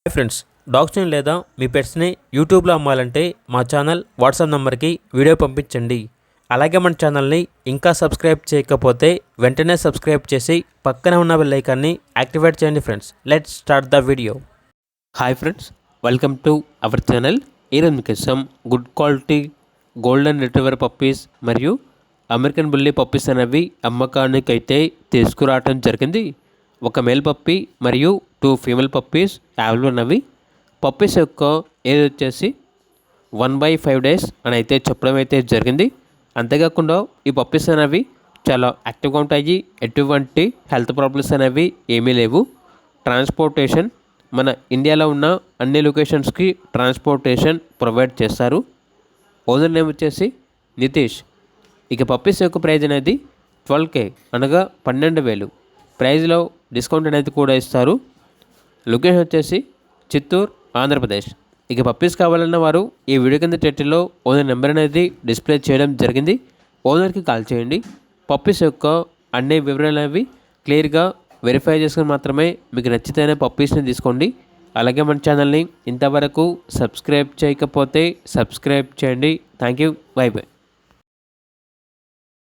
Hi friends, డాగ్స్ని లేదా మీ పెట్స్ని యూట్యూబ్లో అమ్మాలంటే మా ఛానల్ వాట్సాప్ నెంబర్కి వీడియో పంపించండి. అలాగే మన ఛానల్ని ఇంకా సబ్స్క్రైబ్ చేయకపోతే వెంటనే సబ్స్క్రైబ్ చేసి పక్కనే ఉన్న బెల్ ఐకాన్ని యాక్టివేట్ చేయండి. Friends, let's start the video. Hi friends, welcome to our channel. ఈరోజు మీకోసం good quality golden retriever puppies మరియు అమెరికన్ బుల్లీ పప్పీస్ అనేవి అమ్మకానికి అయితే తీసుకురావడం జరిగింది. ఒక మేల్ పప్పీ మరియు 2 ఫీమేల్ పప్పీస్ అవైలబుల్ ఉన్నవి. పప్పీస్ యొక్క ఏజ్ వచ్చేసి 1/5 డేస్ అని అయితే చెప్పడం అయితే జరిగింది. అంతేకాకుండా ఈ పప్పీస్ అనేవి చాలా యాక్టివ్గా ఉంటాయి. ఎటువంటి హెల్త్ ప్రాబ్లమ్స్ అనేవి ఏమీ లేవు. ట్రాన్స్పోర్టేషన్ మన ఇండియాలో ఉన్న అన్ని లొకేషన్స్కి ట్రాన్స్పోర్టేషన్ ప్రొవైడ్ చేస్తారు. ఓనర్ నేమ్ వచ్చేసి నితీష్. ఇక పప్పీస్ యొక్క ప్రైజ్ అనేది 12K అనగా 12,000. ప్రైజ్లో డిస్కౌంట్ అనేది కూడా ఇస్తారు. లొకేషన్ వచ్చేసి చిత్తూరు, ఆంధ్రప్రదేశ్. ఇక పప్పీస్ కావాలన్న వారు ఈ వీడియో కింద టైటిల్లో ఓనర్ నెంబర్ అనేది డిస్ప్లే చేయడం జరిగింది. ఓనర్కి కాల్ చేయండి. పప్పీస్ యొక్క అన్ని వివరాలు అవి క్లియర్గా వెరిఫై చేసుకుని మాత్రమే మీకు నచ్చితేనే పప్పీస్ని తీసుకోండి. అలాగే మన ఛానల్ని ఇంతవరకు సబ్స్క్రైబ్ చేయకపోతే సబ్స్క్రైబ్ చేయండి. Thank you. By by.